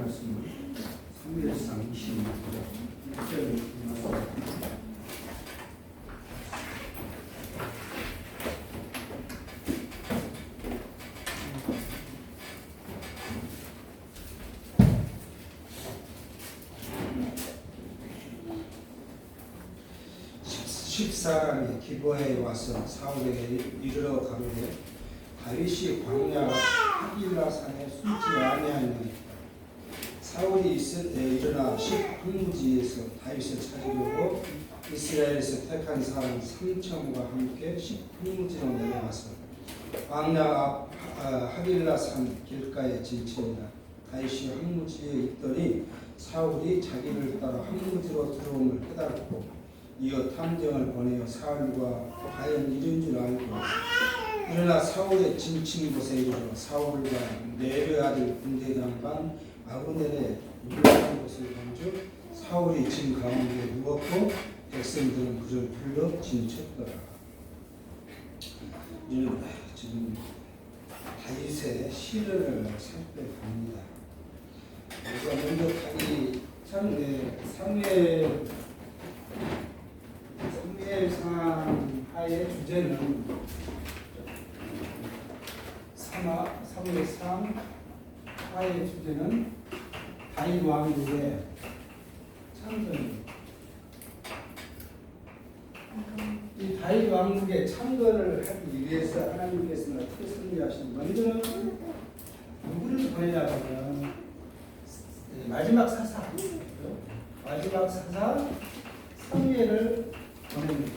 말씀은 사무엘상 26절 10사람이 기브아에 와서 사울에게 이르러 가로되 다윗이 광야 하길라 산에 숨지 아니하니이다. 사울이 있을 때 일어나 십흥무지에서 다윗을 찾으려고 이스라엘에서 택한 사람 3천과 함께 십흥무지로 내려가서 광야 앞 하길라 산 길가에 진치니라. 다윗이 항무지에 있더니 사울이 자기를 따라 항무지로 들어옴을 깨달았고 이어 탐정을 보내어 사울과 과연 이른 줄 알고 일어나 사울의 진친 곳에 이르러 사울과 네르 아들 군대장관 아브넬의 유력한 곳을 본즉 사울이 진 가운데 누웠고 백성들은 그를 불러 진쳤더라. 이는 지금 다윗의 시를 살펴봅니다. 우리가 먼저 사무엘상 하의 주제는 사무엘상 하의 주제는 다윗 왕국의 창건입니다. 이 다윗 왕국의 창건을 하기 위해서 하나님께서는 어떻게 승리하시는 먼저는 누구를 보내냐면 마지막 사사 사무엘을 보냅니다.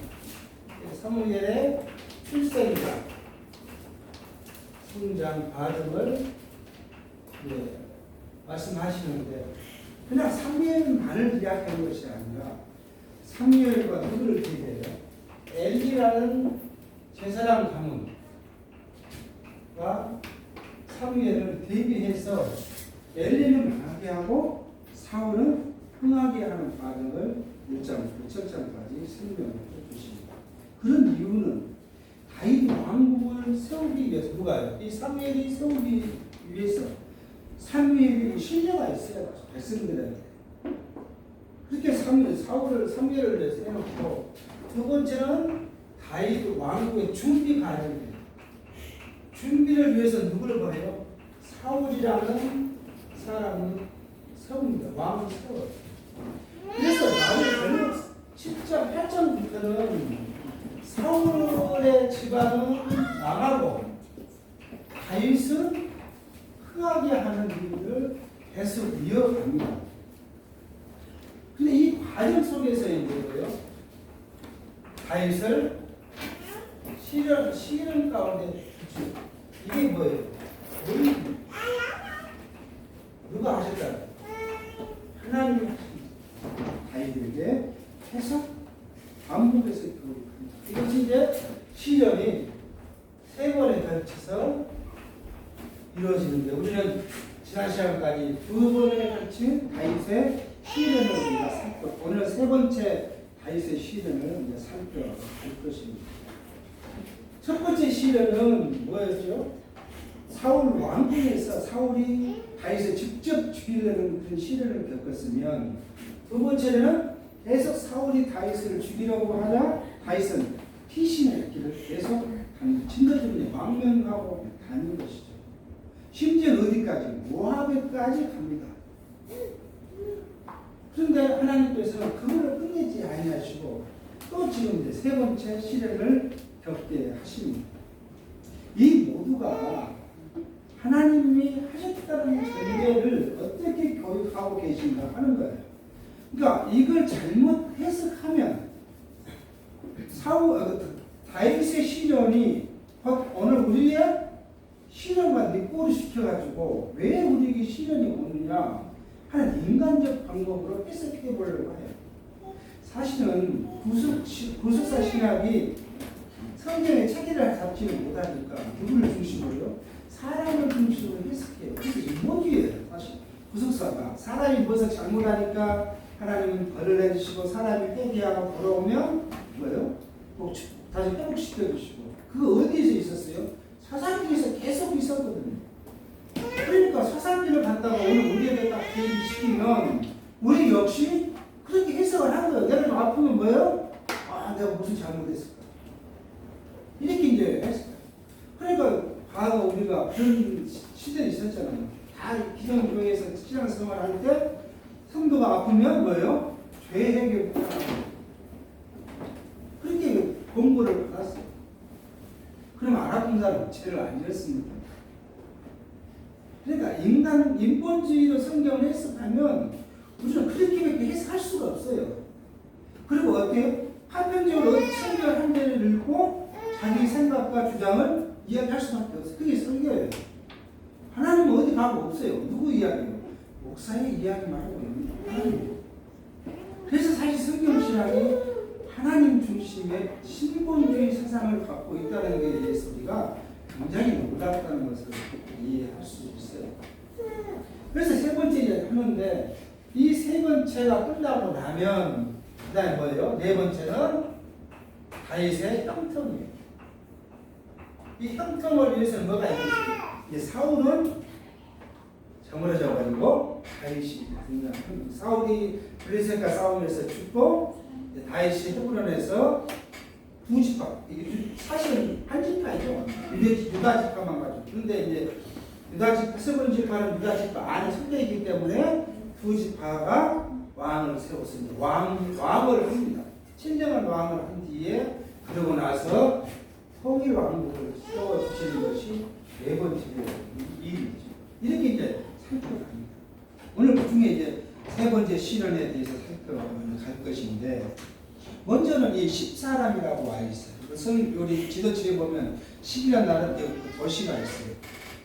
사무엘의 출생이다. 성장 과정을 말씀하시는데 그냥 사무엘만을 이야기하는 것이 아니라 사무엘과 누구를 대비해요? 엘리라는 제사장 가문과 사무엘을 대비해서 엘리는 망하게 하고 사울은 흥하게 하는 과정을 1장부터 7장까지 설명을 해주십니다. 그런 이유는 다윗 왕국을 세우기 위해서 누가요? 이 사무엘이 세우기 위해서 사무엘이 신뢰가 있어야 백성들에게 그렇게 사무엘을 위해서 해놓고 두 번째는 다윗 왕국의 준비 과정입니다. 준비를 위해서 누구를 보내요? 사울이라는 사람을 세웁니다. 왕을 세워요. 그래서 나는 10장, 8장부터는 사울의 집안은 망하고 다윗은 흥하게 하는 일을 계속 이어갑니다. 근데 이 과정 속에서 이제요, 다윗을 시련 가운데 두죠. 이게 뭐예요? 누가 하셨다? 하나님이 다윗에게 계속 반복해서 교육합니다. 이것이 이제 시련이 3번에 걸쳐서 이루어지는데 우리는 지난 시간까지 2번에 걸친 다윗의 시련을 우리가 살펴 오늘 3번째 다윗의 시련을 이제 살펴볼 것입니다. 첫 번째 시련은 뭐였죠? 사울 왕궁에서 사울이 다윗을 직접 죽이려는 그런 시련을 겪었으면 두 번째는 계속 사울이 다윗을 죽이려고 하자 다윗은 피신의 길을 계속 가는 친구들이 망명하고 다닌 것이죠. 심지어 어디까지? 모압에까지 갑니다. 그런데 하나님께서는 그거를 끝내지 아니하시고 또 지금 이제 3번째 시련을 겪게 하십니다. 이 모두가 하나님이 하셨다는 전제를 어떻게 교육하고 계신가 하는 거예요. 그러니까 이걸 잘못 해석하면 다윗의 시련이 오늘 우리의 시련과 닉골을 시켜가지고 왜 우리에게 시련이 오느냐 하는 인간적 방법으로 해석해 보려고 해요. 사실은 구속사 신학이 성경의 체계를 잡지를 못하니까 누구를 중심으로요? 사람을 중심으로 해석해요. 그래서 인본주의예요. 사실 구속사가 사람이 무엇을 잘못하니까 하나님은 벌을 내주시고 사람이 회개하고 돌아오면 뭐예요? 다시 회복시켜주시고 그거 어디에서 있었어요? 사사기에서 계속 있었거든요. 그러니까 사사기를 갖다가 오늘 우리에게 딱 대입시키면 우리 역시 그렇게 해석을 한 거예요. 내가 좀 아프면 뭐예요? 아, 내가 무슨 잘못했을까? 이렇게 이제 했어요. 그러니까 과거 우리가 그런 시절이 있었잖아요. 다 기성교회에서 신앙생활 할 때 성도가 아프면 뭐예요? 죄 해결 그렇게 공부를 받았어요. 그럼 안 아픈 사람 죄를 안 지었습니다. 그러니까 인본주의로 성경을 해석하면 우리는 그렇게밖에 해석할 수가 없어요. 그리고 어때요? 파편적으로 성경 한 대를 읽고 자기 생각과 주장을 이야기할 수밖에 없어요. 그게 설교예요. 하나님은 어디 가고 없어요. 누구 이야기예요? 목사의 이야기만 하고 있는 하나님. 그래서 사실 성경 신학이 하나님 중심의 신본주의 사상을 갖고 있다는 것에 대해서 우리가 굉장히 놀랍다는 것을 이해할 수 있어요. 그래서 세 번째 하는데 이 세 번째가 끝나고 나면 그 다음에 뭐예요? 네 번째는 다윗의 형통이에요. 이 형통을 위해서는 뭐가 있겠어요? 사울은 저물어져가지고 다윗이 등장합니다. 사울이 블레셋과 싸우면서 죽고 다윗이 헤브론에서 두 지파, 이게 사실은 한 지파이죠. 유다 지파만 가지고. 그런데 이제 유다 지파, 세번 지파는 유다 지파 안에 속해있기 때문에 두 지파가 왕을 세웠습니다. 왕을 합니다. 진정한 왕을 한 뒤에 그러고 나서 통일 왕국을 세워주시는 것이 네 번째 일이죠. 이렇게 이제 살펴갑니다. 오늘 그 중에 이제 세 번째 실현에 대해서 살펴갈 것인데, 먼저는 이 10사람이라고 와 있어요. 우리 지도책에 보면 10이라는 나라 도시가 있어요.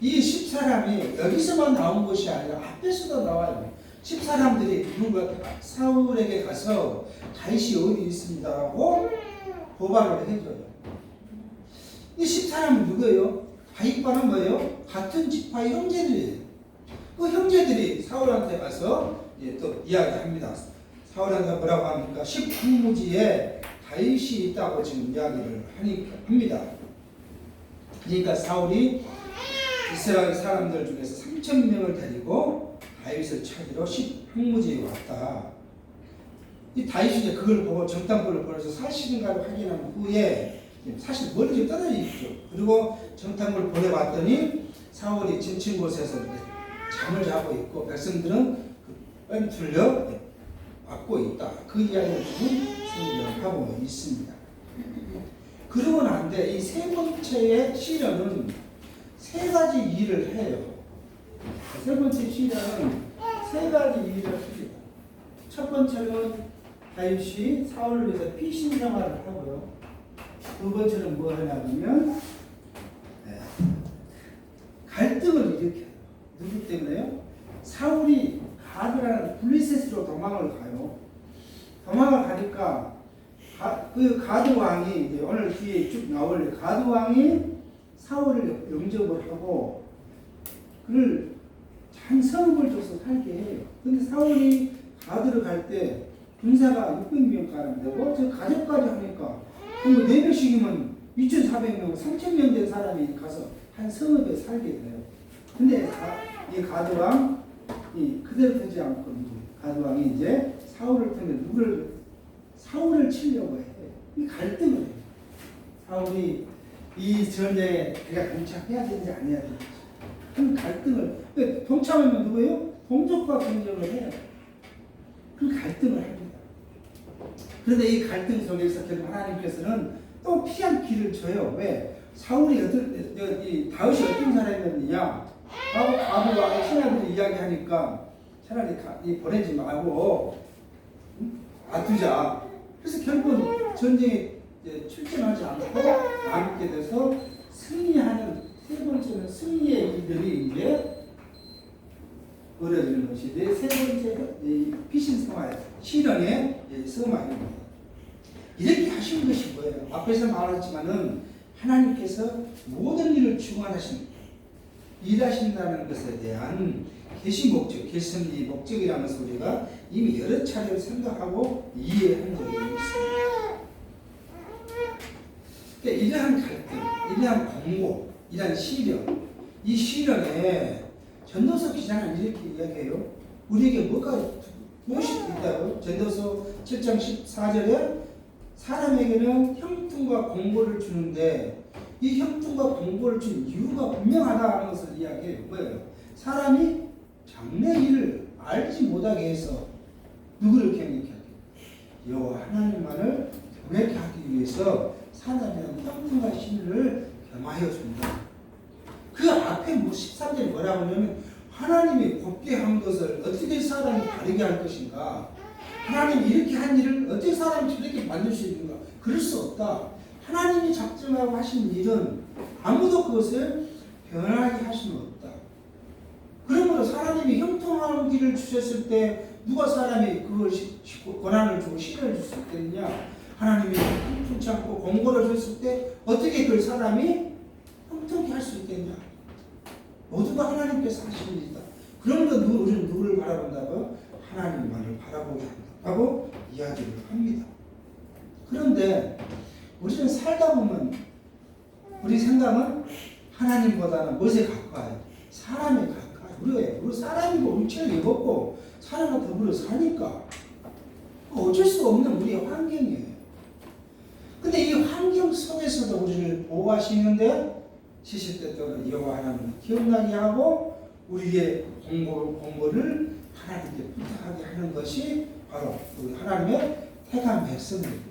이 10사람이 여기서만 나온 것이 아니라 앞에서도 나와요. 10사람들이 누가 사울에게 가서 다윗이 어디 있습니다 하고 고발을 해줘요. 이 10사람은 누구예요? 다윗과는 뭐예요? 같은 지파의 형제들이에요. 그 형제들이 사울한테 가서 또 이야기합니다. 사울한테 뭐라고 합니까? 19무지에 다윗이 있다고 지금 이야기를 합니다. 그러니까 사울이 이스라엘 사람들 중에서 3,000명을 데리고 다윗을 찾으러 10항무지에 왔다. 이 다윗이 이제 그걸 보고 정탐꾼을 보내서 사실인가를 확인한 후에 사실 멀리 좀 떨어져 있죠. 그리고 정탐꾼을 보내봤더니 사울이 지친 곳에서 잠을 자고 있고 백성들은 뺑 틀려 맞고 있다. 그 이야기를 지금 성경하고 있습니다. 그러고 난데 이 세 번째의 시련은 세 가지 일을 해요. 세 번째 시련은 세 가지 일을 합니다. 첫 번째는 다윗이 사울을 위해서 피신 생활을 하고요. 두 번째는 뭐 하냐면 갈등을 일으켜요. 누구 때문에요? 사울이 가드라는 블레셋으로 도망을 가요. 도망을 가니까 그 가드 왕이 이제 오늘 뒤에 쭉 나올 가드 왕이 사울을 영접을 하고 그를 한 성읍을 줘서 살게 해요. 근데 사울이 가드를 갈 때 군사가 600명 가량 되고 저 가족까지 하니까 그럼 4명씩이면 2,400명, 3,000명 된 사람이 가서 한 성읍에 살게 돼요. 근데 이 가드왕 그대로 되지 않고 가드왕이 이제 사울을 통해 사울을 치려고 해요. 이 갈등을 해요. 사울이 이 전쟁에 그가 동참해야 되는지 안 해야 되는지 그 갈등을 동참하면 누구예요? 동족과 경쟁을 해요. 그 갈등을 합니다. 그런데 이 갈등 속에서 결국 하나님께서는 또 피할 길을 줘요. 왜? 사울이 다윗이 어떤 사람이었느냐 하고 가드왕의 신하들이 이야기하니까 차라리 보내지 말고 놔두자. 그래서 결국 전쟁에 출전하지 않고 남게 돼서 승리하는 세 번째는 승리의 일들이 이제 벌어지는 것이 세 번째 피신 생활 실현의 성화입니다. 이렇게 하신 것이 뭐예요? 앞에서 말했지만은 하나님께서 모든 일을 주관하십니다. 일하신다는 것에 대한 계시 목적, 계시의 목적이라는 소리가 이미 여러 차례 생각하고 이해한 적이 있습니다. 그러니까 이러한 갈등, 이러한 공고, 이러한 시련, 이 시련에 전도서 기자는 이렇게 이야기해요. 우리에게 무엇이 있다고? 전도서 7장 14절에 사람에게는 형통과 공고를 주는데 이 형통과 공고를 준 이유가 분명하다는 것을 이야기해요. 뭐예요? 사람이 장래 일을 알지 못하게 해서 누구를 경외케 하게? 여호와 하나님만을 경외케 하기 위해서 사람에는 형통과 신을 겸하여 준다. 그 앞에 13절에 뭐라고 하냐면 하나님이 곱게 한 것을 어떻게 사람이 다르게 할 것인가? 하나님이 이렇게 한 일을 어떻게 사람이 저렇게 만들 수 있는가? 그럴 수 없다. 하나님이 작정하고 하신 일은 아무도 그것을 변하게 할 수는 없다. 그러므로 사람이 형통한 길을 주셨을 때 누가 사람이 그걸 권한을 주고 신뢰를 줄 수 있겠느냐? 하나님이 형통치 않고 공고를 줬을 때 어떻게 그걸 사람이 형통케 할 수 있겠냐? 모두가 하나님께서 하신 일이다. 그러므로 우리는 누구를 바라본다고? 하나님만을 바라보게 한다고 이야기를 합니다. 그런데 우리는 살다 보면 우리 생각은 하나님보다는 무엇에 가까워요? 사람에 가까워요. 우리 사람이고 육체를 입었고 사람과 더불어 사니까 어쩔 수 없는 우리의 환경이에요. 근데 이 환경 속에서도 우리를 보호하시는데 시시때때로 여호와 하나님을 기억나게 하고 우리의 공고를 하나님께 부탁하게 하는 것이 바로 우리 하나님의 택한 백성들입니다.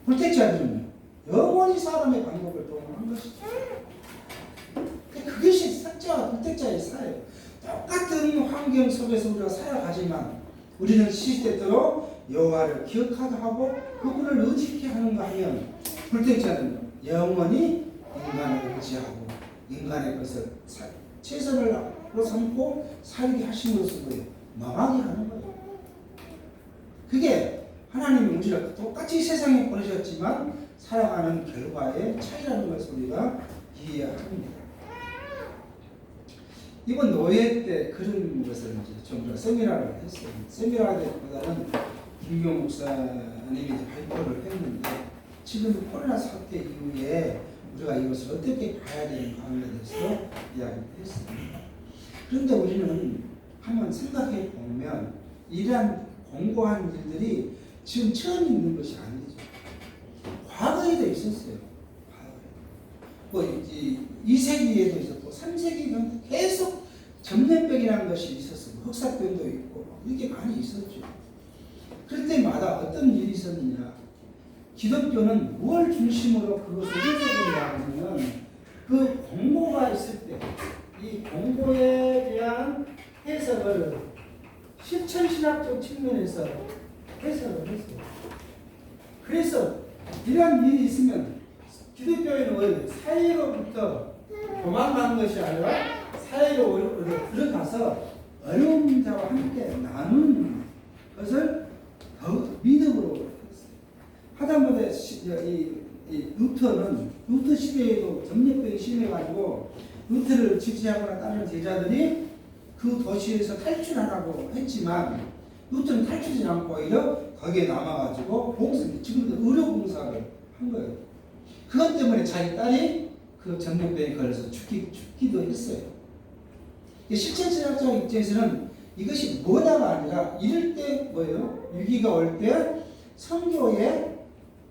불택자들은요 영원히 사람의 방법을 동원한 것이죠. 그것이 사자와 불택자의 사예요. 똑같은 환경 속에서 우리가 살아가지만 우리는 시시때때로 여호와를 기억하게 하고 그분을 의지케 하는가 하면 불택자는 영원히 인간을 의지하고 인간의 것을 최선으로 삼고 살게 하신 것으로 망하게 하는 거예요. 그게 하나님이 우리를 똑같이 세상에 보내셨지만 살아가는 결과의 차이라는 것을 우리가 이해해야 합니다. 이번 노예 때 그런 것을 이제 좀 더 세미나를 했어요. 세미나보다는 김경 목사님이 발표를 했는데 지금 코로나 사태 이후에 우리가 이것을 어떻게 봐야 되는가에 대해서 이야기를 했습니다. 그런데 우리는 한번 생각해 보면 이러한 공고한 일들이 지금 처음 있는 것이 아니죠. 과거에도 있었어요. 뭐 2세기에도 있었고 3세기는 계속 전염병이라는 것이 있었어요. 흑사병도 있고 이렇게 많이 있었죠. 그럴 때마다 어떤 일이 있었느냐. 기독교는 무엇을 중심으로 그것을 해석한다 하면 그 공고가 있을 때 이 공고에 대한 해석을 실천신학적 측면에서 해석을 했어요. 그래서 이러한 일이 있으면 기독교에는 원래 사회로부터 도망가는 것이 아니라 사회로 들어가서 어려운 자와 함께 나누는 것을 더욱 믿음으로 했어요. 하다못해 루터 시대에도 전염병이 심해가지고 루터를 지지하거나 따르는 제자들이 그 도시에서 탈출하라고 했지만 루터는 탈출하지 않고 오히려 거기에 남아가지고 지금도 의료봉사를 한 거예요. 그것 때문에 자기 딸이 그 전염병에 걸려서 죽기도 했어요. 실천신학적 입장에서는 이것이 뭐냐가 아니라 이럴 때 뭐예요? 위기가 올 때 선교의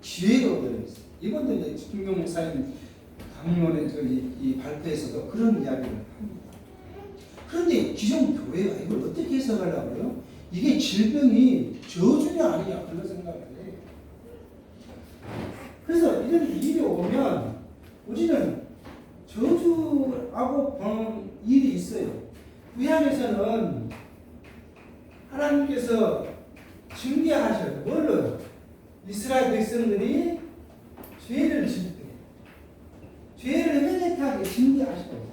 기회가 되어있어요. 이번도 이제 김경 목사님 강론의 이 발표에서도 그런 이야기를 합니다. 그런데 기존 교회가 이걸 어떻게 해석하려고요? 이게 질병이 저주냐 아니냐 그런 생각을 해요. 그래서 이런 일이 오면 우리는 저주하고 보는 일이 있어요. 구약에서는 하나님께서 징계하셔요. 뭘로? 이스라엘 백성들이 죄를 짓 때, 죄를 회개하게 징계하시고,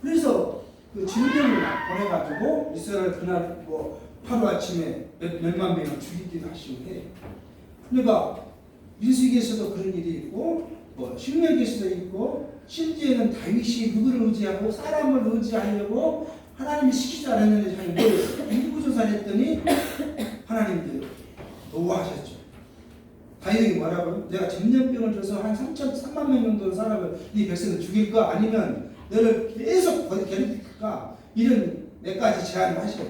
그래서 그 징계를 보내가지고 이스라엘 그날 뭐 하루 아침에 몇만 명을 죽이기도 하시고 해요. 그러니까 민수기에서도 그런 일이 있고, 뭐 신명기에서도 있고, 심지어는 다윗이 누구를 의지하고 사람을 의지하려고 하나님이 시키지 않았는데 자기 뭘 인구조사를 했더니 하나님께서 노하셨죠. 다윗이 뭐라고요? 내가 전염병을 줘서 한 3만 명 정도 사람을 이 백성을 죽일까 아니면 너를 계속 괴롭힐까 이런 몇 가지 제안을 하셔요.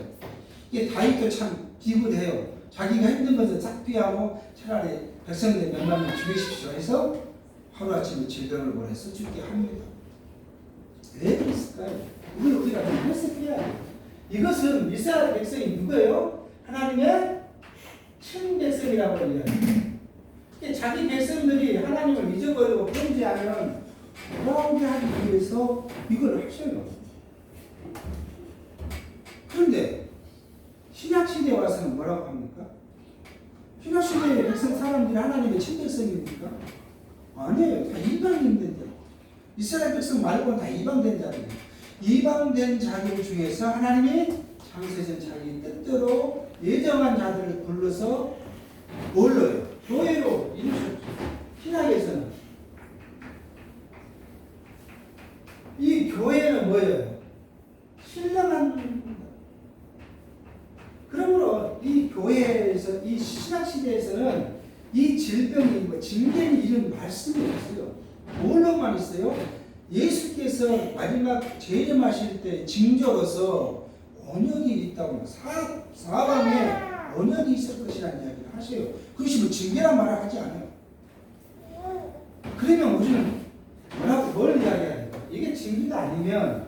이게 다윗도 참 비굴해요. 자기가 힘든 것을 싹 피하고 차라리 백성들 몇만 명 죽이십시오 해서 하루아침에 질병을 보내서 죽게 합니다. 왜 그랬을까요? 이걸 우리가 좀 해석해야 돼요. 이것은 이스라엘 백성이 누구예요? 하나님의 친백성이라고 이야기해요. 자기 백성들이 하나님을 잊어버리고 범죄하면 돌아오게 하기 위해서 이걸 하셔요. 그런데 신약시대에 와서는 뭐라고 합니까? 신약시대의 백성 사람들이 하나님의 친백성입니까? 아니에요. 다 이방인들. 이스라엘 백성 말고는 다 이방된 자들이에요. 이방된 자들 중에서 하나님이 창세전 자기 뜻대로 예정한 자들을 불러서 뭘로요? 교회로 이루셨죠. 신약에서는 이 교회는 뭐예요? 신령한. 그러므로 이 교회에서 이 신약시대에서는 이 질병이 뭐 징계는 이런 말씀이 없어요. 뭘로만 있어요? 예수께서 마지막 재림하실 때 징조로서 언약이 있다고 사방에 언약이 있을 것이라는 이야기를 하세요. 그것이 뭐 징계란 말을 하지 않아요. 그러면 우리는 뭘 이야기해야 돼요? 이게 징계가 아니면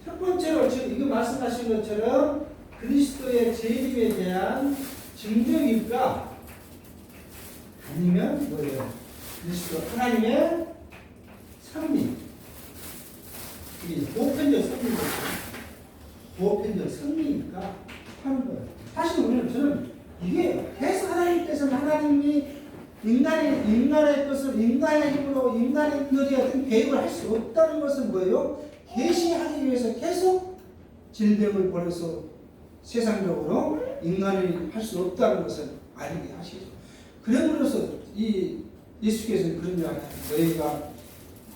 첫 번째로 지금 이거 말씀하신 것처럼 그리스도의 재림에 대한 징조일까? 아니면 뭐예요? 그리스도 하나님의 성리, 이 보편적 성리죠. 보편적 성리니까 하는 거예요. 사실 우리는 저는 이게 계속 하나님께서는 하나님이 인간의 것을 인간의 힘으로 인간들이 어떤 계획을 할 수 없다는 것은 뭐예요? 계시하기 위해서 계속 질병을 보내서 세상적으로 인간이 할 수 없다는 것을 알게 하시죠. 그럼으로써 이 예수께서는 그런 이야기 너희가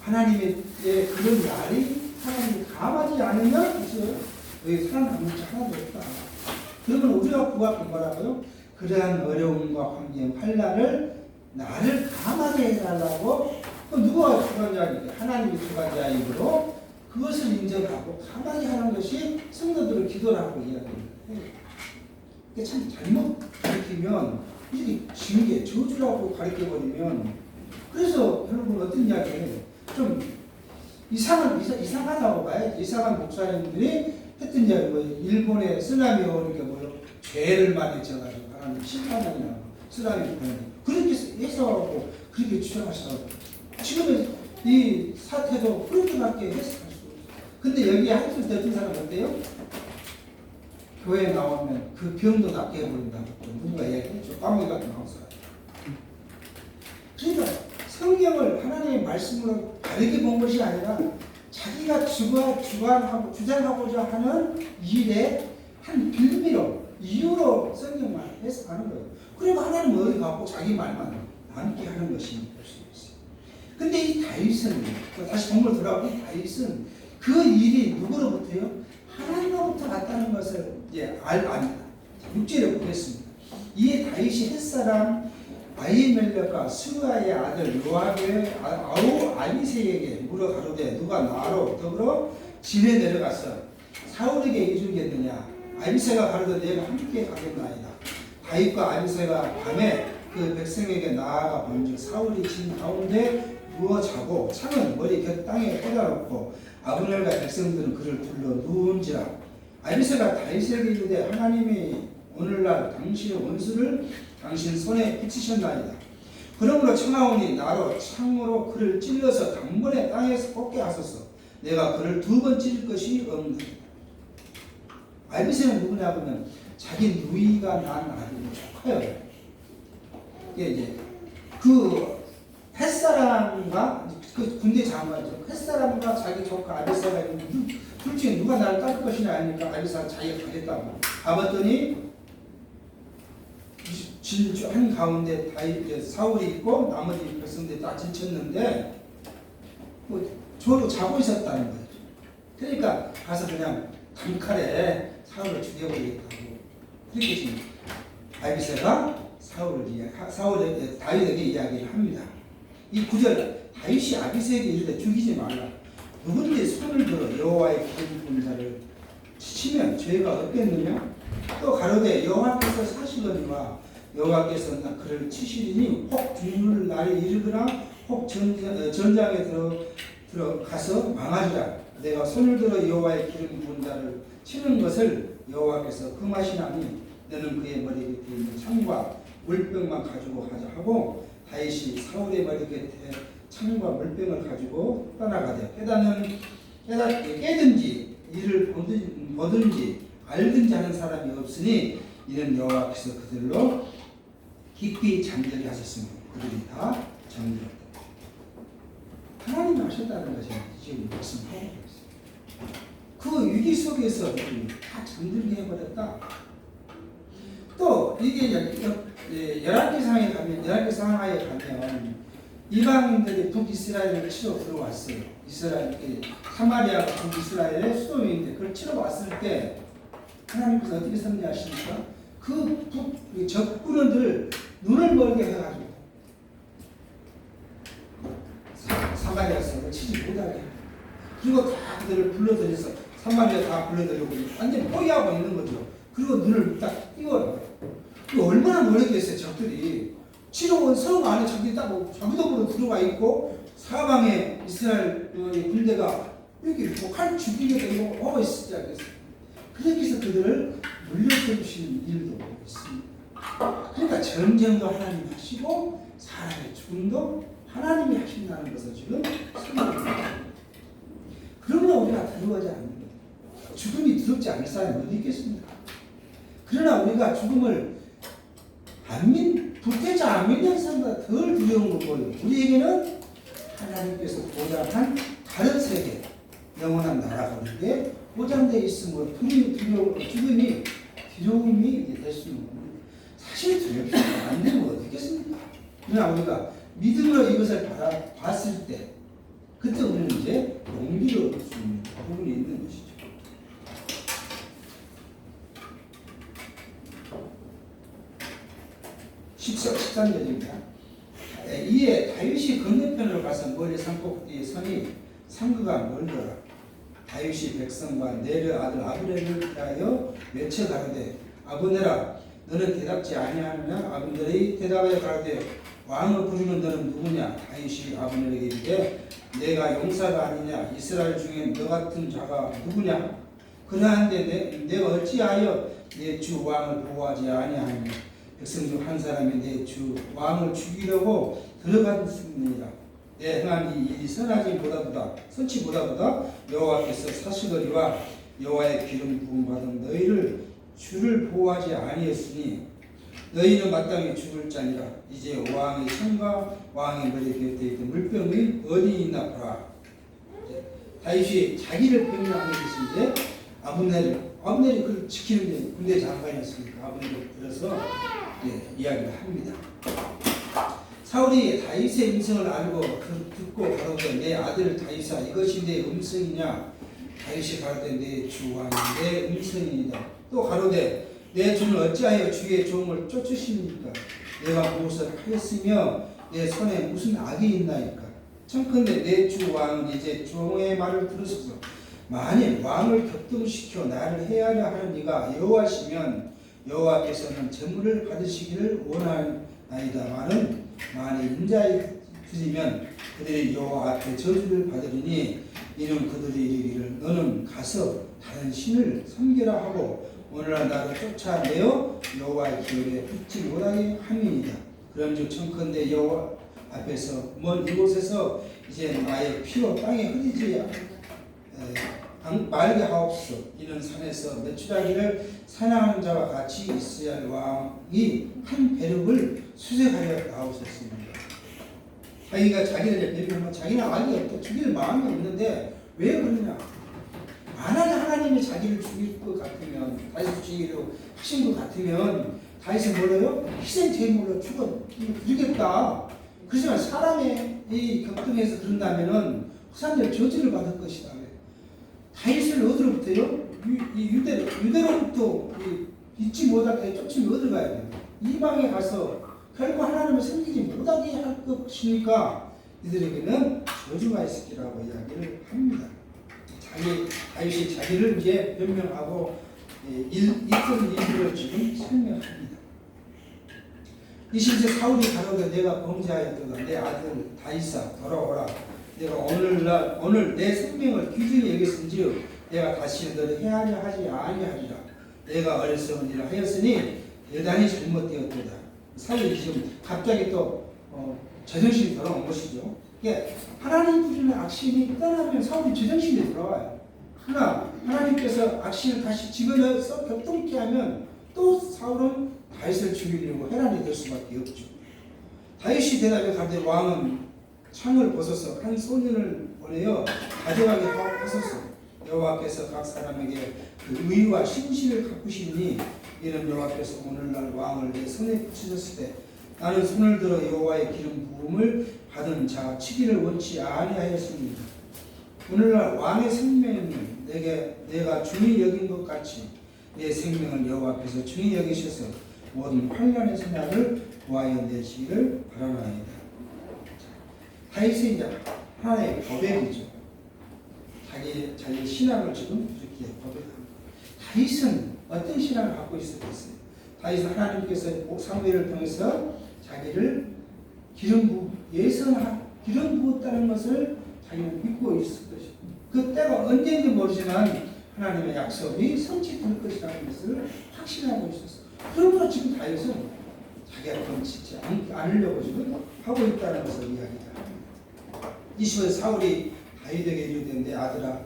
하나님의 그런 날이 하나님이 감하지 않으면 그죠? 너희 살아남을 자 하나도 없다. 그러면 우리가 구하기 뭐라고요? 그러한 어려움과 환경 환난을 나를 감하게 해달라고. 그럼 누가 주관자이고 하나님이 주관자이므로 그것을 인정하고 감하게 하는 것이 성도들을 기도라고 이야기를 해요. 이게 참 잘못 가르치면 이게 징계, 저주라고 가르쳐버리면 그래서 여러분 어떤 이야기예요? 좀 이상하다고 봐요. 이상한 목사님들이 했던 이야기 뭐예요? 일본에 쓰나미가 오니까 뭐요? 죄를 많이 져가지고 하나님 심판하냐고 쓰나미 보내는 그렇게 해석하고 그렇게 주장하시더라고요. 지금의 이 사태도 그렇게밖에 해석할 수 없어요. 근데 여기에 한술 더 든 사람 어때요? 교회에 나오면 그 병도 낫게 해버린다고 누군가 얘기했죠. 까마귀 같은 나오서. 그러니까 성경을 하나님의 말씀으로 다르게 본 것이 아니라 자기가 주장하고자 하는 일에 한 빌미로 이유로 성경만 해석하는 거예요. 그리고 하나님은 어디 가고 자기 말만 남게 하는 것이 볼 수 있어요. 근데 이 다윗은 다시 본문으로 돌아오고 이 다윗은 그 일이 누구로부터요? 하나님으로부터 왔다는 것을 이제 압니다. 6절에 보겠습니다. 이에 다윗이 햇사람 아히멜렉과 스루아의 아들 요압의 아우 아비새에게 물어 가로되 누가 나로 더불어 진에 내려가서 사울에게 이르겠느냐. 아비새가 가로되 내가 함께 가겠나이다. 다윗과 아비새가 밤에 그 백성에게 나아가 본즉 사울이 진 가운데 누워 자고 창은 머리 곁 땅에 꽂아놓고 아브넬과 백성들은 그를 둘러 누운지라. 아비새가 다윗에게 이르되 하나님이 오늘날 당신의 원수를 당신 손에 붙이셨나이다. 그러므로 청하오니 나로 창으로 그를 찔러서 단번에 땅에서 꽂게 하소서. 내가 그를 2번 찔릴 것이 없나이다. 아비새는 누구냐 하면 자기 누이가 난 아들 조카예요. 이게 이제 그 햇사람과 그 군대 장관이죠. 햇사람과 자기 조카 아비새가 있는데 둘 중에 누가 나를 따를 것이냐 하니까 아비새가 자기가 가겠다고 가봤더니 진한 가운데 사울이 있고 나머지 백성들이 다 지쳤는데 뭐 저로 자고 있었다는 거죠. 그러니까 가서 그냥 단칼에 사울을 죽여버리겠다고 그렇게 지금 아비새가 다윗에게 이야기를 합니다. 이 9절 다윗이 아비새에게 이르되 죽이지 말라. 누군지 손을 들어 여호와의 기름 부은 자를 치면 죄가 없겠느냐? 또 가로되 여호와께서 사시거니와 여호와께서 그를 치시리니 혹 죽는 날이 이르거나 혹 전장에 들어가서 망하리라. 내가 손을 들어 여호와의 기름 부은 자를 치는 것을 여호와께서 금하시나니 너는 그의 머리 곁에 있는 창과 물병만 가지고 하자 하고 다윗이 사울의 머리 곁에 창과 물병을 가지고 떠나가되 깨든지 이를 보든지 알든지 하는 사람이 없으니 이는 여호와께서 그들로 깊이 잠들게 하셨으며 그들이 다 잠들었다. 하나님이 하셨다는 것이 지금 말씀하고 있어요. 그 위기 속에서 다 잠들게 해버렸다. 또 이게 열왕기상에 가면 이방인들이 북이스라엘을 치러 들어왔어요. 이스라엘 사마리아가 북이스라엘의 수도인데 그걸 치러 왔을 때 하나님께서 어떻게 섭리하십니까? 그 적군들 눈을 멀게 해가지고 사마리아 성을 치지 못하게 그리고 다 그들을 불러들여서 사마리아 다 불러들이고 완전히 포위하고 있는 거죠. 그리고 눈을 딱 띄워요. 얼마나 노력했어요. 적들이 치러 온 성 안에 적들이 딱 자기도으로 들어가 있고 사방에 이스라엘 군대가 이렇게 칼 죽이게 되고 오고 있지 않겠어요. 그렇게 해서 그들을 물려주시는 일도 있습니다. 그러니까 전쟁도 하나님이 하시고 사람의 죽음도 하나님이 하신다는 것을 지금 설명합니다. 그러나 우리가 두려워하지 않는 거예요. 죽음이 두렵지 않을 사람이 어디 있겠습니까? 그러나 우리가 죽음을 불태자 안 믿는 사람보다 덜 두려운 거고요. 우리에게는 하나님께서 보장한 다른 세계, 영원한 나라가 우리에게 보장되어 있으므로 죽음이 두려움이 될 수 있는 겁니다. 사실 두렵지 않는 건 어떻겠습니까? 그러나 우리가 믿음으로 이것을 봤을 때 그때 우리는 이제 용기를 얻을 수 있는 부분이 있는 것이죠. 13절입니다. 이에 다윗이 건너편으로 가서 머리 산꼭대기에 서니 상그가 멀더라. 다윗이 백성과 내르 아들 아브넬을 위하여 외쳐 가로되 아브넬아 너는 대답지 아니하느냐? 아브넬이 대답하여 가로되 왕을 부르는 너는 누구냐? 다윗이 아브넬에게 이르되 내가 용사가 아니냐? 이스라엘 중에 너 같은 자가 누구냐? 그러한데 내가 어찌하여 내 주 왕을 보호하지 아니하느냐? 백성 중 한 사람이 내 주 왕을 죽이려고 들어갔습니다. 내 행한 이 일이 선치 보다보다 여호와께서 사시거리와 여호와의 기름 부음 받은 너희를 주를 보호하지 아니했으니 너희는 마땅히 죽을 자니라. 이제 왕의 창과 왕의 머리 곁에 있던 물병이 어디 있나 보라. 다윗이 자기를 변명하는 것인데 아브넬이 그를 지키는 군대 장관이었으니까 아브넬을 들어서 이야기를 합니다. 사울이 다윗의 음성을 알고 듣고 가로되 내 아들 다윗아 이것이 내 음성이냐? 다윗이 가로되 내 주 왕이 내 음성이니이다. 또 가로되 내 주는 어찌하여 주의 종을 쫓으십니까? 내가 무엇을 하였으며 내 손에 무슨 악이 있나이까? 청컨대 내 주 왕은 이제 종의 말을 들으소서. 만일 왕을 격동시켜 나를 해하려 하는 이가 여호와시면 여호와께서는 재물을 받으시기를 원하나이다마는 만일 인자히 드리면 그들이 여호와 앞에 저주를 받으리니 이는 그들이 이르기를 너는 가서 다른 신을 섬기라 하고 오늘날 나를 쫓아내어 여호와의 기업에 붙지 못하게 함이니이다. 그런즉 청컨대 여호와 앞에서 먼 이곳에서 이제 나의 피로 땅에 흐리지 말게 하옵소서. 이는 산에서 매출하기를 사냥하는 자와 같이 있어야 할 왕이 한 배륙을 수색하려 나오셨습니다. 자기가 자기를 배려하면 자기는 악이 없고 죽일 마음이 없는데 왜 그러냐? 만약에 하나님이 자기를 죽일 것 같으면 다윗을 죽이려 하신 것 같으면 다윗은 뭐래요? 희생 제물로 죽이겠다. 그렇지만 사람의 이 격동에서 그런다면은 후사들 저주를 받을 것이다. 다윗을 어디로부터요? 유대로부터 잊지 못하게 쫓으면 어디로 가야 돼요? 이방에 가서 결국 하나님을 섬기지 못하게 할 것이니까 이들에게는 저주가 있을 거라고 이야기를 합니다. 다윗이 자기를 이제 변명하고 있던 일들을 지금 설명합니다. 이제 사울이 가로되 내가 범죄하였도다. 내 아들 다윗아 돌아오라. 내가 오늘 내 생명을 귀중히 여겼은지요 내가 다시 너를 해하려 하지 아니하리라. 내가 어리석은 일을 하였으니 대단히 잘못되었도다. 사울이 지금 갑자기 또 제정신이 돌아온 것이죠. 이게 하나님 부르는 악신이 떠나면 사울이 제정신이 돌아와요. 그러나 하나님께서 악신을 다시 집어넣어서 격동케 하면 또 사울은 다윗을 죽이려고 해란이 될 수밖에 없죠. 다윗이 대답해 가되 왕은 창을 벗어서 한 소년을 보내어 가져가게 하소서. 여호와께서 각 사람에게 그 의와 신실을 갚으시니 이는 여호와께서 오늘날 왕을 내 손에 붙이셨을 때 나는 손을 들어 여호와의 기름 부음을 받은 자 치기를 원치 아니하였습니다. 오늘날 왕의 생명은 내가 중히 여긴 것 같이 내 생명을 여호와께서 중히 여기셔서 모든 환난에서 나를 구하여 내시기를 바라나이다. 다윗이 이제 하나의 고백이죠. 자기 신앙을 지금 이렇게 고백합니다. 다윗은 어떤 신앙을 갖고 있었겠어요? 다윗은 하나님께서 사무엘을 통해서 자기를 기름 부었다는 것을 자기는 믿고 있을 것이고 그 때가 언제인지 모르지만 하나님의 약속이 성취될 것이라는 것을 확신하고 있었어요. 그러므로 지금 다윗은 자기가 건치지 않으려고 지금 하고 있다는 것을 이야기합니다. 20절 사울이 다윗에게 이르되 내 아들아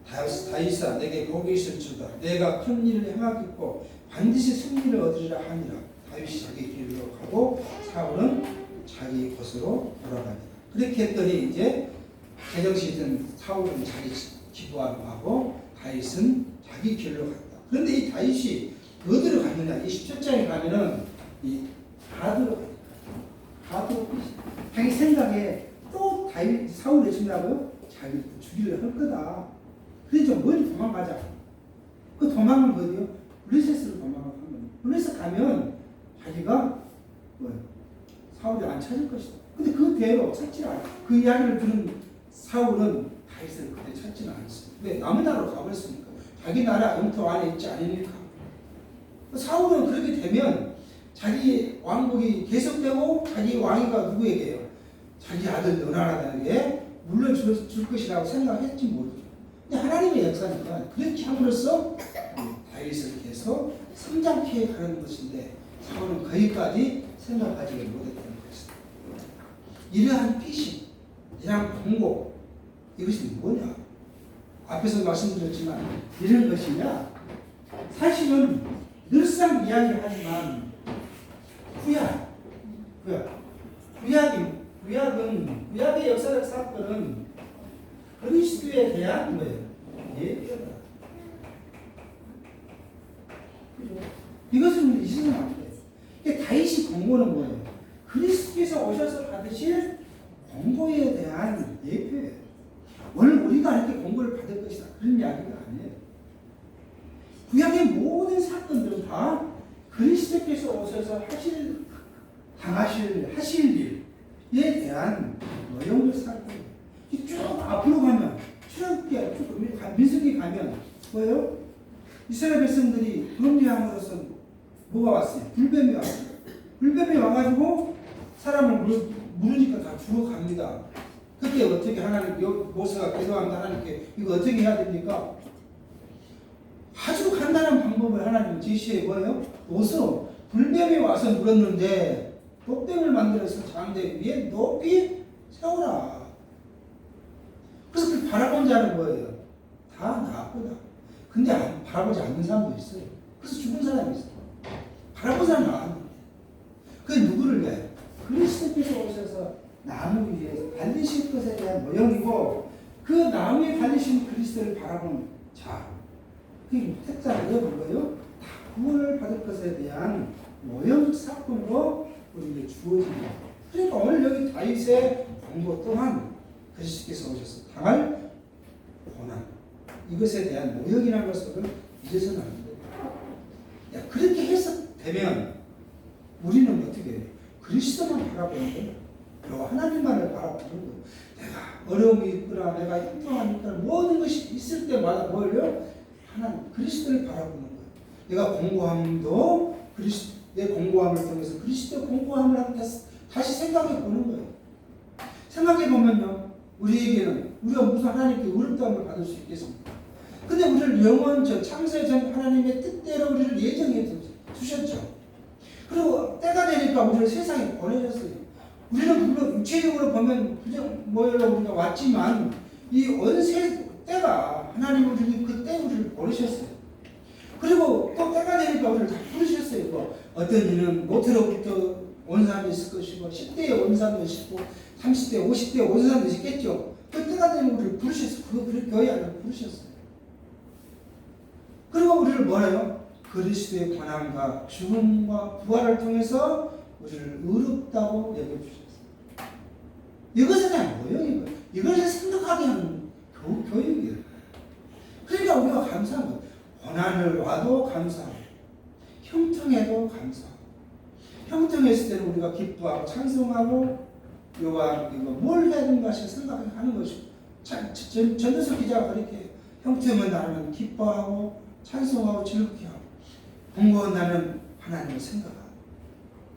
다윗아 내게 복이 있을지어다. 내가 큰 일을 행하겠고 반드시 승리를 얻으리라 하니라. 다윗이 자기 길로 가고 사울은 자기 곳으로 돌아갑니다. 그렇게 했더니 이제 제정신이 든 사울은 자기 기부하고 다윗은 자기 길로 갔다. 그런데 이 다윗이 어디로 갔느냐? 이 17장에 가면은 이 가드로 자기 생각에 또 다윗 사울을 해준다고요? 자기 죽이려 할 거다. 그래서 멀리 도망가자. 그 도망은 어디요? 블레셋으로 도망을 한 거예요. 블레셋 가면 자기가 사울이 안 찾을 것이다. 근데 그대로 찾지 않아. 그 이야기를 들은 사울은 다윗을 그때 찾지는 않았어요. 왜? 남의 나라로 가버렸으니까. 자기 나라 영토 안에 있지 않으니까. 사울은 그렇게 되면 자기 왕국이 계속되고 자기 왕위가 누구에게요? 자기 아들 요나단에게 물려줄 것이라고 생각했지 모르죠. 근데 하나님의 역사니까 그렇게 함으로써 다윗을 계속 성장케 가는 것인데 사울은 거기까지 생각하지를 못했다는 것입니다. 이러한 피신, 이러한 공고 이것이 뭐냐? 앞에서 말씀드렸지만 이런 것이냐? 사실은 늘상 이야기를 하지만 구약의 역사적 사건은 그리스도에 대한 뭐예요? 예표다. 이것은 잊으면 안 돼요. 다윗이 공고는 뭐예요? 그리스도께서 오셔서 받으실 공고에 대한 예표예요. 오늘 우리가 이렇게 공고를 받을 것이다. 그런 이야기가 아니에요. 구약의 모든 사건들은 다 그리스도께서 오셔서 하실 일에 대한 영적 사건이에요. 쭉 앞으로 가면, 쭉 민수기 가면, 뭐예요? 이스라엘 백성들이 범죄함으로써 뭐가 왔어요? 불뱀이 왔어요. 불뱀이 와가지고 사람을 물으니까 다 죽어갑니다. 그때 어떻게 하나님, 모세가 기도하면 하나님께 이거 어떻게 해야 됩니까? 아주 간단한 방법을 하나님 제시해 뭐예요? 옷으로 불뱀이 와서 물었는데 돛뱀을 만들어서 장대 위에 높이 세워라. 그래서 그 바라본 자는 뭐예요? 다 나았구나. 근데 바라보지 않는 사람도 있어요. 그래서 죽은 사람이 있어요. 바라본 사람 나았는데. 그게 누구를 위해? 그리스도께서 오셔서 나무 위에서 달리실 것에 대한 모형이고 그 나무 위에 달리신 그리스도를 바라본 자. 그게 택자예요, 뭐예요? 다 구원을 받을 것에 대한 모형 사건으로 우리에게 주어집니다. 그러니까 오늘 여기 다윗의 공고 또한 그리스도께서 오셔서 당할 고난 이것에 대한 모형이라는 것을 잊어서는 안 돼요. 그렇게 해서 되면 우리는 어떻게 해요? 그리스도만 바라보는 거예요. 하나님만을 바라보는 거예요. 어려움이 있거나 내가 힘들어하니까 모든 것이 있을 때마다 뭘요? 하나님 그리스도를 바라보는 거예요. 내가 공고함도 내 공고함을 통해서 그리스도의 공고함을 다시 생각해 보는 거예요. 생각해 보면요, 우리에게는 우리가 무슨 하나님께 의롭다함을 받을 수 있겠습니까? 근데 우리를 영원 전 창세 전 하나님의 뜻대로 우리를 예정해 두셨죠. 그리고 때가 되니까 우리를 세상에 보내셨어요. 우리는 물론 육체적으로 보면 그냥 뭐여러 우리가 왔지만 이 언세 때가 하나님 그때 우리를 보내셨어요. 그리고 또 때가 되니까 우리를 다 부르셨어요. 뭐 어떤 이는 모태로부터 온 사람도 있을 것이고 10대에 온 사람도 있고 30대, 50대 온 사람도 있겠죠. 그 때가 되면 우리를 부르셨어요. 그렇게 교회 안에 부르셨어요. 그리고 우리를 뭐래요? 그리스도의 고난과 죽음과 부활을 통해서 우리를 의롭다고 여겨주셨어요. 이것은 그냥 뭐예요? 이것을 생각하게 하는 교육이에요. 그러니까 우리가 감사한 거예요. 고난을 와도 감사하고 형통해도 감사하고 형통했을 때는 우리가 기뻐하고 찬송하고 이거 뭘 해야 되는가 생각하는 것이고 전도서 기자가 그렇게 형통하면 나는 기뻐하고 찬송하고 즐겁게 하고 공고한 나는 하나님을 생각하고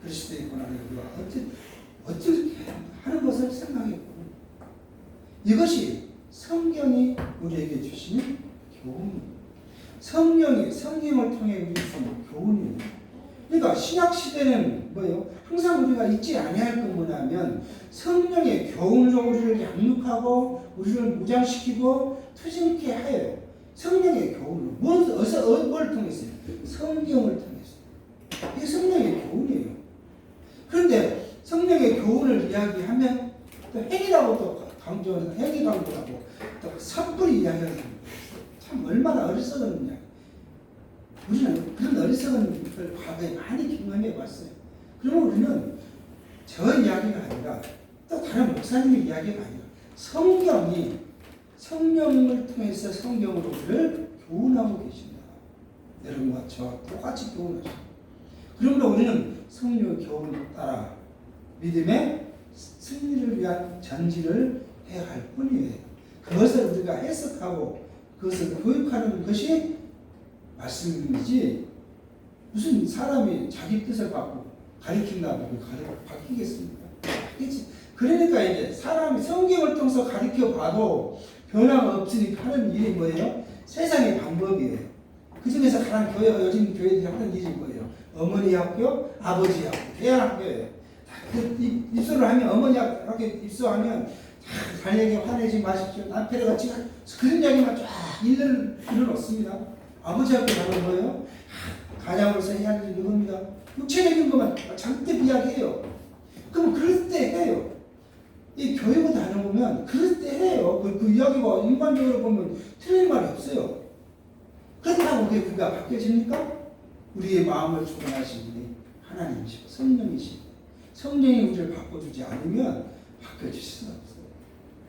그리스도의 고난을 우리가 어떻게 하는 것을 생각했고 이것이 성경이 우리에게 주시는 교훈입니다. 성경을 통해 우리에게 주는 교훈이에요. 그러니까 신약 시대는 뭐예요? 항상 우리가 잊지 아니할 건 뭐냐면 성령의 교훈으로 우리를 양육하고 우리를 무장시키고 투쟁케 하여요. 성령의 교훈으로 뭘 통해서요? 성경을 통해서. 이게 성령의 교훈이에요. 그런데 성령의 교훈을 이야기하면 또 행위라고 또 강조해서 행위 강조하고 또 섣불리 이야기하는 참 얼마나 어리석었느냐. 우리는 그런 어리석은 걸 과거에 많이 경험해 봤어요. 그러면 우리는 저 이야기가 아니라 또 다른 목사님의 이야기가 아니라 성경이 성령을 통해서 성경으로 우리를 교훈하고 계십니다. 여러분과 저와 똑같이 교훈하십니다. 그러므로 우리는 성령의 교훈을 따라 믿음의 승리를 위한 전지를 해야 할 뿐이에요. 그것을 우리가 해석하고 그것을 교육하는 것이 말씀이지 무슨 사람이 자기 뜻을 받고 가리킨다고 바뀌겠습니까? 그러니까 이제 사람이 성경을 통해서 가리켜 봐도 변화가 없으니까 하는 일이 뭐예요? 세상의 방법이에요. 그 중에서 가장 요즘 교회들이 하는 일이 뭐예요? 어머니 학교, 아버지 학교, 대안학교예요. 입소를 하면 어머니 학교 입소하면 자녀에게 화내지 마십시오. 남편과 같이 그런 이야기만 쫙 일러놓습니다. 아버지 학교 가는 거예요. 가장으로서 해야 할 일이 이겁니다. 육체적인 것만 잔뜩 이야기해요. 그럼 그럴 때 해요. 이 교육을 다녀보면 그럴 때 해요. 그 이야기가 일반적으로 보면 틀린 말이 없어요. 그렇다고 그가 바뀌어집니까? 우리의 마음을 주관하신 분이 하나님이시고 성령이시고 성령이 우리를 바꿔주지 않으면 바뀌어질 수가 없어요.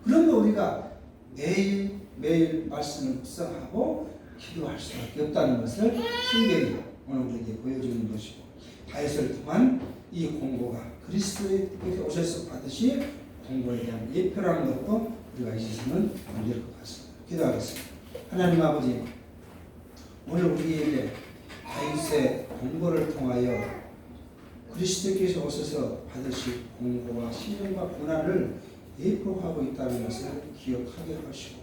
그러면 우리가 매일 말씀을 묵상하고 기도할 수밖에 없다는 것을 성경이 오늘 우리에게 보여주는 것이고 다윗을 통한 이 공고가 그리스도에게 오셔서 받으시 공고에 대한 예표라는 것도 우리가 잊어서는 안 될 것 같습니다. 기도하겠습니다. 하나님 아버지, 오늘 우리에게 다윗의 공고를 통하여 그리스도께서 오셔서 받으실 공고와 시련과 고난을 예표하고 있다는 것을 기억하게 하시고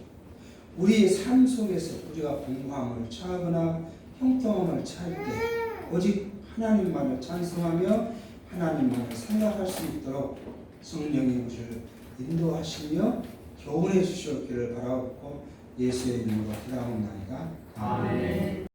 우리의 삶 속에서 우리가 공고함을 처하거나 형통함을 처할 때 오직 하나님만을 찬송하며 하나님만을 생각할 수 있도록 성령이 우리를 인도하시며 교훈해 주시옵기를 바라옵고 예수의 이름으로 기도하옵나이다. 아멘.